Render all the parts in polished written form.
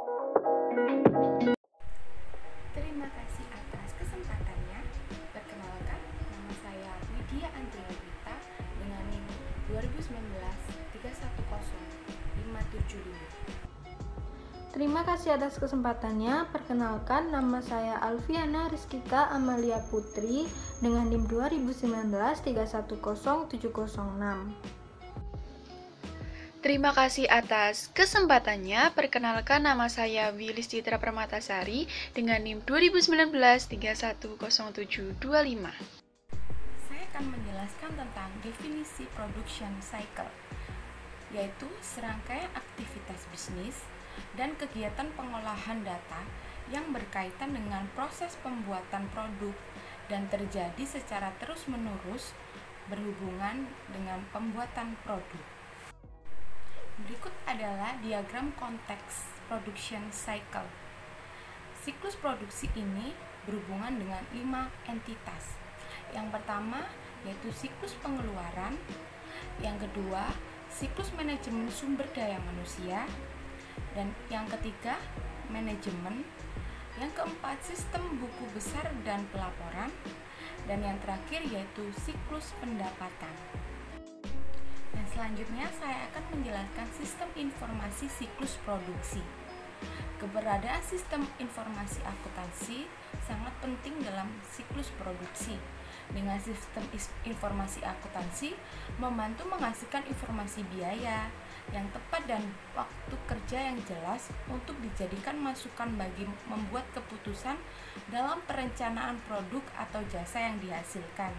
Terima kasih atas kesempatannya. Perkenalkan, nama saya Widya Andriawita dengan NIM 2019-310-575. Terima kasih atas kesempatannya. Perkenalkan, nama saya Alfiana Rizkika Amalia Putri dengan NIM 2019-310-706. Terima kasih atas kesempatannya. Perkenalkan, nama saya Wilis Citra Permatasari dengan NIM 2019-310-725. Saya akan menjelaskan tentang definisi production cycle, yaitu serangkaian aktivitas bisnis dan kegiatan pengolahan data yang berkaitan dengan proses pembuatan produk dan terjadi secara terus-menerus berhubungan dengan pembuatan produk. Berikut adalah diagram konteks production cycle. Siklus produksi ini berhubungan dengan 5 entitas. Yang pertama yaitu siklus pengeluaran, yang kedua siklus manajemen sumber daya manusia, dan yang ketiga manajemen, yang keempat sistem buku besar dan pelaporan, dan yang terakhir yaitu siklus pendapatan. Dan selanjutnya saya akan menjelaskan sistem informasi siklus produksi. Keberadaan sistem informasi akuntansi sangat penting dalam siklus produksi. Dengan sistem informasi akuntansi membantu menghasilkan informasi biaya yang tepat dan waktu kerja yang jelas untuk dijadikan masukan bagi membuat keputusan dalam perencanaan produk atau jasa yang dihasilkan.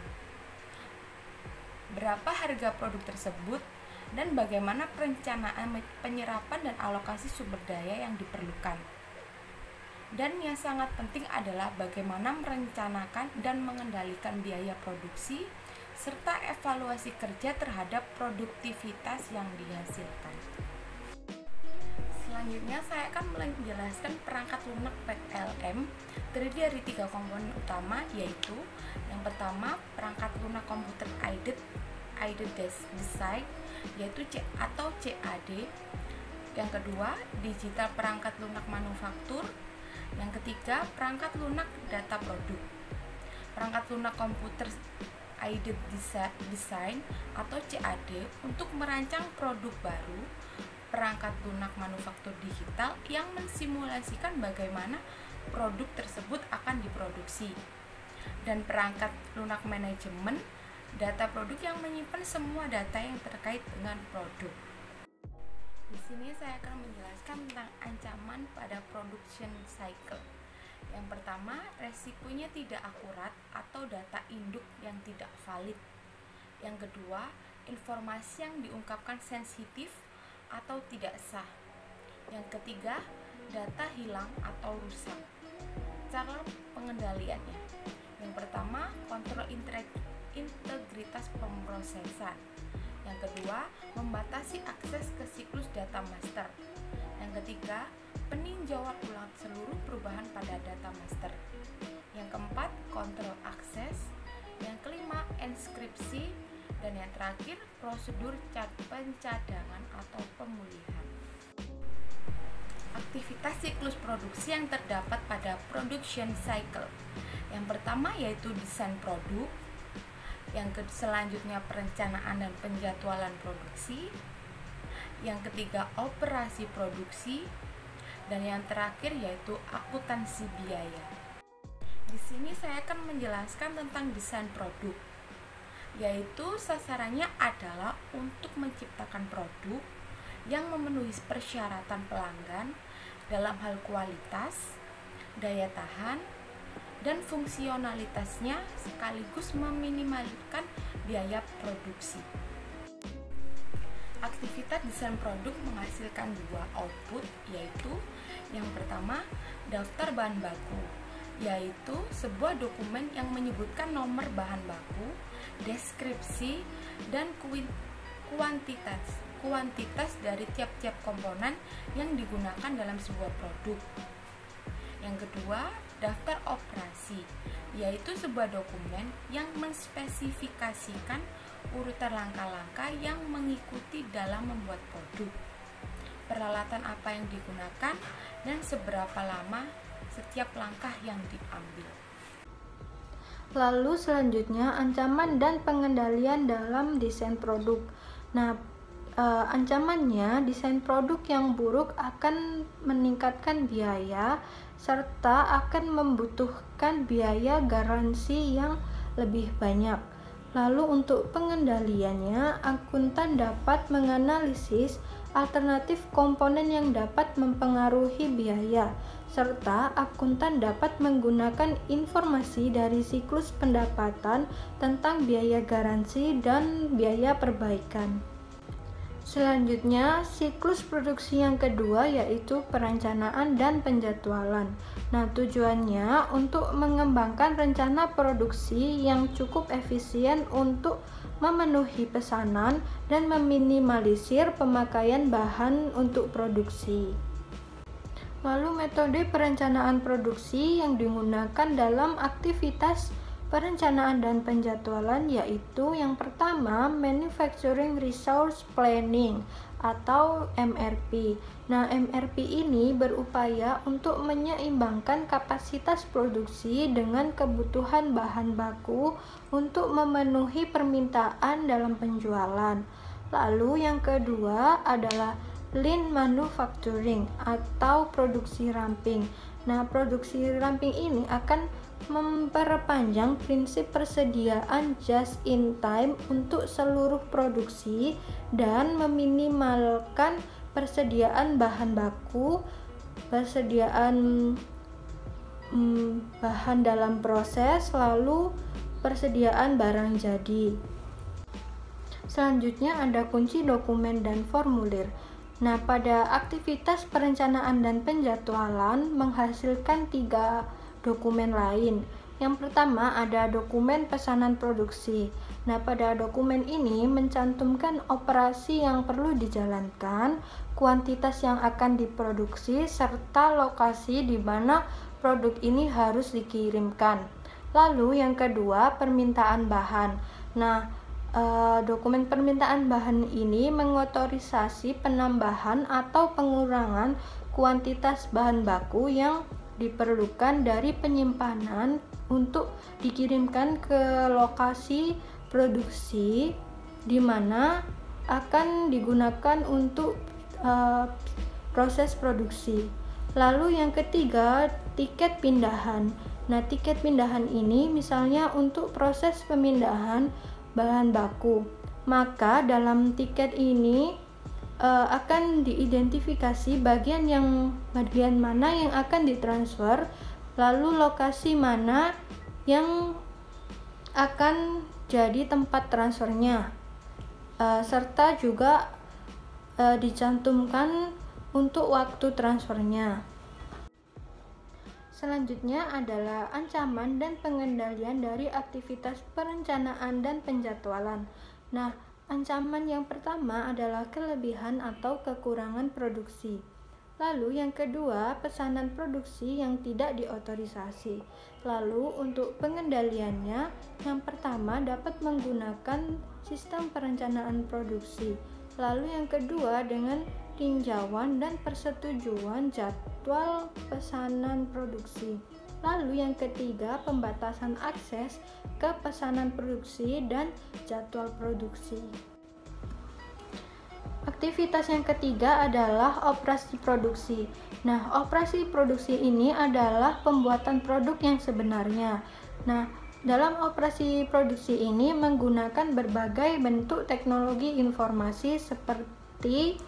Berapa harga produk tersebut dan bagaimana perencanaan penyerapan dan alokasi sumber daya yang diperlukan. Dan yang sangat penting adalah bagaimana merencanakan dan mengendalikan biaya produksi serta evaluasi kerja terhadap produktivitas yang dihasilkan. Selanjutnya saya akan menjelaskan perangkat lunak PLM terdiri dari 3 komponen utama, yaitu yang pertama perangkat lunak komputer aided design yaitu atau CAD, yang kedua digital perangkat lunak manufaktur, yang ketiga perangkat lunak data produk. Perangkat lunak komputer aided design atau CAD untuk merancang produk baru, perangkat lunak manufaktur digital yang mensimulasikan bagaimana produk tersebut akan diproduksi, dan perangkat lunak manajemen data produk yang menyimpan semua data yang terkait dengan produk. Di sini saya akan menjelaskan tentang ancaman pada production cycle. Yang pertama, resikonya tidak akurat atau data induk yang tidak valid. Yang kedua, informasi yang diungkapkan sensitif atau tidak sah. Yang ketiga, data hilang atau rusak. Cara pengendaliannya. Yang pertama, kontrol integritas pemrosesan. Yang kedua, membatasi akses ke siklus data master. Yang ketiga, peninjauan ulang seluruh perubahan pada data master. Yang keempat, kontrol akses. Yang kelima, enskripsi. Dan yang terakhir, prosedur pencadangan atau pemulihan. Aktivitas siklus produksi yang terdapat pada production cycle. Yang pertama yaitu desain produk, yang selanjutnya perencanaan dan penjadwalan produksi, yang ketiga operasi produksi, dan yang terakhir yaitu akuntansi biaya. Di sini saya akan menjelaskan tentang desain produk, yaitu sasarannya adalah untuk menciptakan produk yang memenuhi persyaratan pelanggan dalam hal kualitas, daya tahan, dan fungsionalitasnya sekaligus meminimalkan biaya produksi. Aktivitas desain produk menghasilkan 2 output, yaitu yang pertama daftar bahan baku, yaitu sebuah dokumen yang menyebutkan nomor bahan baku, deskripsi, dan kuantitas dari tiap-tiap komponen yang digunakan dalam sebuah produk. Yang kedua, daftar operasi, yaitu sebuah dokumen yang menspesifikasikan urutan langkah-langkah yang mengikuti dalam membuat produk. peralatan apa yang digunakan, dan seberapa lama setiap langkah yang diambil. Lalu selanjutnya ancaman dan pengendalian dalam desain produk. Nah, ancamannya desain produk yang buruk akan meningkatkan biaya serta akan membutuhkan biaya garansi yang lebih banyak. Lalu untuk pengendaliannya, akuntan dapat menganalisis alternatif komponen yang dapat mempengaruhi biaya, serta akuntan dapat menggunakan informasi dari siklus pendapatan tentang biaya garansi dan biaya perbaikan. Selanjutnya, siklus produksi yang kedua yaitu perencanaan dan penjadwalan. Nah, tujuannya untuk mengembangkan rencana produksi yang cukup efisien untuk memenuhi pesanan dan meminimalisir pemakaian bahan untuk produksi. Lalu metode perencanaan produksi yang digunakan dalam aktivitas perencanaan dan penjadwalan yaitu yang pertama Manufacturing Resource Planning atau MRP. Nah, MRP ini berupaya untuk menyeimbangkan kapasitas produksi dengan kebutuhan bahan baku untuk memenuhi permintaan dalam penjualan. Lalu yang kedua adalah Lean Manufacturing atau produksi ramping. Nah, produksi ramping ini akan memperpanjang prinsip persediaan just in time untuk seluruh produksi dan meminimalkan persediaan bahan baku, persediaan bahan dalam proses, lalu persediaan barang jadi. Selanjutnya ada kunci dokumen dan formulir. Nah, pada aktivitas perencanaan dan penjadwalan menghasilkan 3 dokumen lain. Yang pertama ada dokumen pesanan produksi. Nah, pada dokumen ini mencantumkan operasi yang perlu dijalankan, kuantitas yang akan diproduksi, serta lokasi di mana produk ini harus dikirimkan. Lalu yang kedua, permintaan bahan. Nah, dokumen permintaan bahan ini mengotorisasi penambahan atau pengurangan kuantitas bahan baku yang diperlukan dari penyimpanan untuk dikirimkan ke lokasi produksi di mana akan digunakan untuk proses produksi. Lalu yang ketiga, tiket pindahan. Nah, tiket pindahan ini misalnya untuk proses pemindahan bahan baku. Maka dalam tiket ini akan diidentifikasi bagian mana yang akan ditransfer, lalu lokasi mana yang akan jadi tempat transfernya, serta juga dicantumkan untuk waktu transfernya. Selanjutnya adalah ancaman dan pengendalian dari aktivitas perencanaan dan penjadwalan. Nah, ancaman yang pertama adalah kelebihan atau kekurangan produksi. Lalu yang kedua, pesanan produksi yang tidak diotorisasi. Lalu untuk pengendaliannya, yang pertama dapat menggunakan sistem perencanaan produksi. Lalu yang kedua dengan tinjauan dan persetujuan jadwal pesanan produksi. Lalu yang ketiga, pembatasan akses ke pesanan produksi dan jadwal produksi. Aktivitas yang ketiga adalah operasi produksi. Nah, operasi produksi ini adalah pembuatan produk yang sebenarnya. Nah, dalam operasi produksi ini menggunakan berbagai bentuk teknologi informasi seperti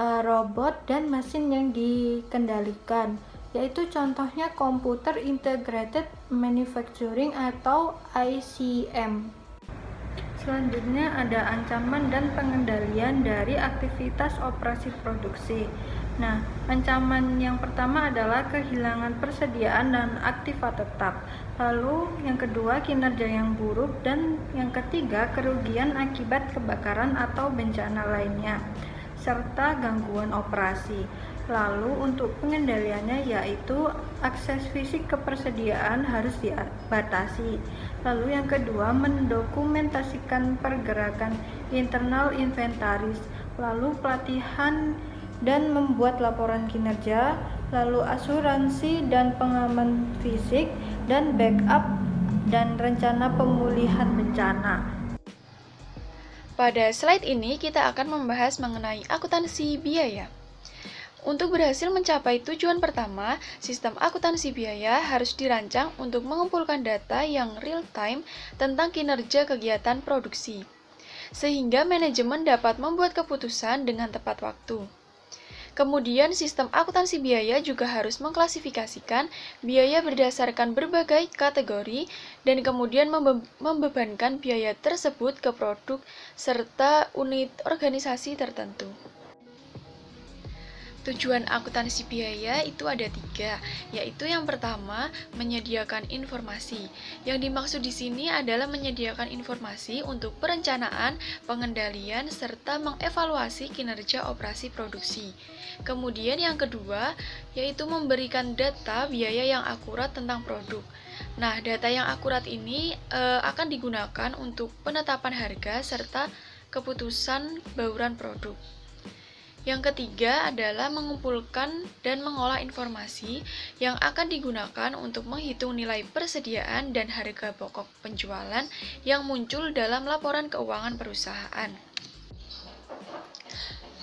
robot dan mesin yang dikendalikan, yaitu contohnya Computer Integrated Manufacturing atau ICM. Selanjutnya ada ancaman dan pengendalian dari aktivitas operasi produksi. Nah, ancaman yang pertama adalah kehilangan persediaan dan aktiva tetap. Lalu yang kedua, kinerja yang buruk, dan yang ketiga, kerugian akibat kebakaran atau bencana lainnya, serta gangguan operasi. Lalu untuk pengendaliannya yaitu akses fisik ke persediaan harus dibatasi. Lalu yang kedua, mendokumentasikan pergerakan internal inventaris. Lalu pelatihan dan membuat laporan kinerja, lalu asuransi dan pengaman fisik, dan backup dan rencana pemulihan bencana. Pada slide ini kita akan membahas mengenai akuntansi biaya. Untuk berhasil mencapai tujuan pertama, sistem akuntansi biaya harus dirancang untuk mengumpulkan data yang real-time tentang kinerja kegiatan produksi, sehingga manajemen dapat membuat keputusan dengan tepat waktu. Kemudian, sistem akuntansi biaya juga harus mengklasifikasikan biaya berdasarkan berbagai kategori dan kemudian membebankan biaya tersebut ke produk serta unit organisasi tertentu. Tujuan akuntansi biaya itu ada 3, yaitu yang pertama, menyediakan informasi. Yang dimaksud di sini adalah menyediakan informasi untuk perencanaan, pengendalian, serta mengevaluasi kinerja operasi produksi. Kemudian yang kedua, yaitu memberikan data biaya yang akurat tentang produk. Nah, data yang akurat ini akan digunakan untuk penetapan harga serta keputusan bauran produk. Yang ketiga adalah mengumpulkan dan mengolah informasi yang akan digunakan untuk menghitung nilai persediaan dan harga pokok penjualan yang muncul dalam laporan keuangan perusahaan.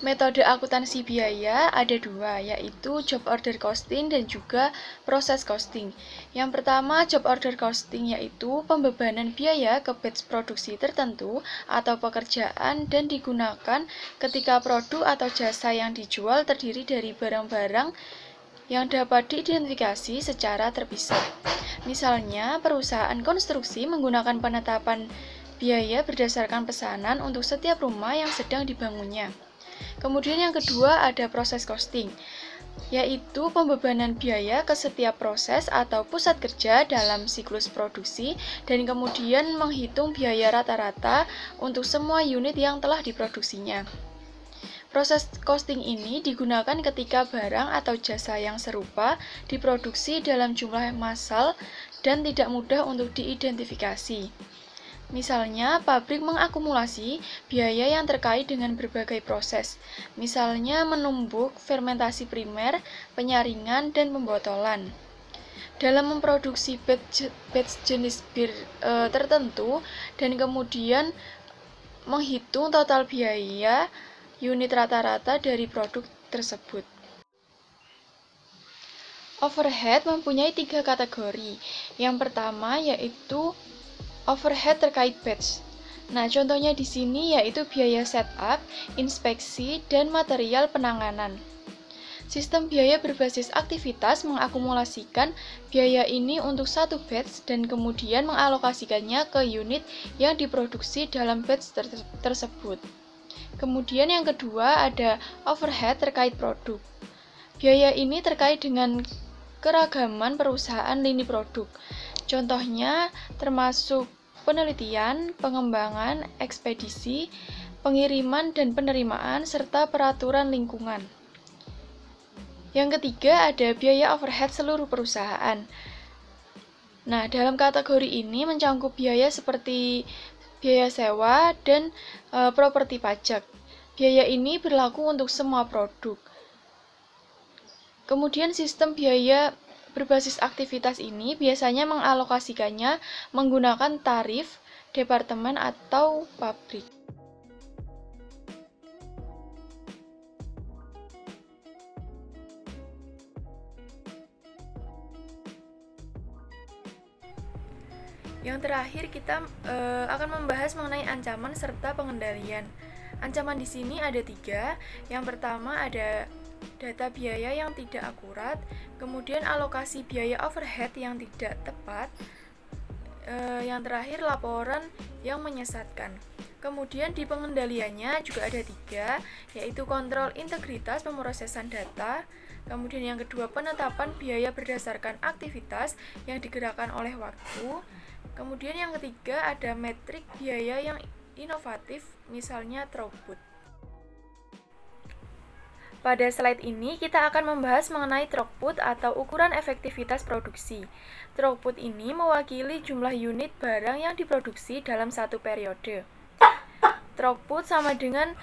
Metode akuntansi biaya ada 2, yaitu job order costing dan juga proses costing. Yang pertama, job order costing yaitu pembebanan biaya ke batch produksi tertentu atau pekerjaan dan digunakan ketika produk atau jasa yang dijual terdiri dari barang-barang yang dapat diidentifikasi secara terpisah. Misalnya, perusahaan konstruksi menggunakan penetapan biaya berdasarkan pesanan untuk setiap rumah yang sedang dibangunnya. Kemudian yang kedua ada proses costing, yaitu pembebanan biaya ke setiap proses atau pusat kerja dalam siklus produksi dan kemudian menghitung biaya rata-rata untuk semua unit yang telah diproduksinya. Proses costing ini digunakan ketika barang atau jasa yang serupa diproduksi dalam jumlah massal dan tidak mudah untuk diidentifikasi. Misalnya, pabrik mengakumulasi biaya yang terkait dengan berbagai proses, misalnya menumbuk, fermentasi primer, penyaringan, dan pembotolan. Dalam memproduksi batch jenis bir tertentu dan kemudian menghitung total biaya unit rata-rata dari produk tersebut. Overhead mempunyai 3 kategori. Yang pertama yaitu overhead terkait batch. Nah, contohnya di sini yaitu biaya setup, inspeksi, dan material penanganan. Sistem biaya berbasis aktivitas mengakumulasikan biaya ini untuk satu batch dan kemudian mengalokasikannya ke unit yang diproduksi dalam batch tersebut. Kemudian yang kedua ada overhead terkait produk. Biaya ini terkait dengan keragaman perusahaan lini produk. Contohnya termasuk penelitian, pengembangan, ekspedisi, pengiriman dan penerimaan, serta peraturan lingkungan. Yang ketiga ada biaya overhead seluruh perusahaan. Nah, dalam kategori ini mencangkup biaya seperti biaya sewa dan properti pajak. Biaya ini berlaku untuk semua produk. Kemudian sistem biaya berbasis aktivitas ini biasanya mengalokasikannya menggunakan tarif, departemen, atau pabrik. Yang terakhir kita akan membahas mengenai ancaman serta pengendalian. Ancaman di sini ada 3. Yang pertama ada data biaya yang tidak akurat, kemudian alokasi biaya overhead yang tidak tepat, yang terakhir laporan yang menyesatkan. Kemudian di pengendaliannya juga ada 3, yaitu kontrol integritas pemrosesan data, kemudian yang kedua penetapan biaya berdasarkan aktivitas yang digerakkan oleh waktu, kemudian yang ketiga ada metrik biaya yang inovatif, misalnya throughput. Pada slide ini kita akan membahas mengenai throughput atau ukuran efektivitas produksi. Throughput ini mewakili jumlah unit barang yang diproduksi dalam satu periode. Throughput sama dengan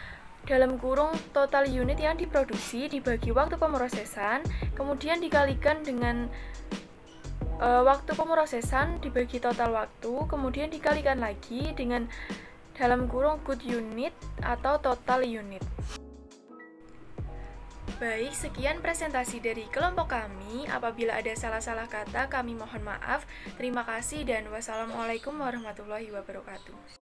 dalam kurung total unit yang diproduksi dibagi waktu pemrosesan, kemudian dikalikan dengan waktu pemrosesan dibagi total waktu, kemudian dikalikan lagi dengan dalam kurung good unit atau total unit. Baik, sekian presentasi dari kelompok kami. Apabila ada salah-salah kata, kami mohon maaf. Terima kasih dan wassalamualaikum warahmatullahi wabarakatuh.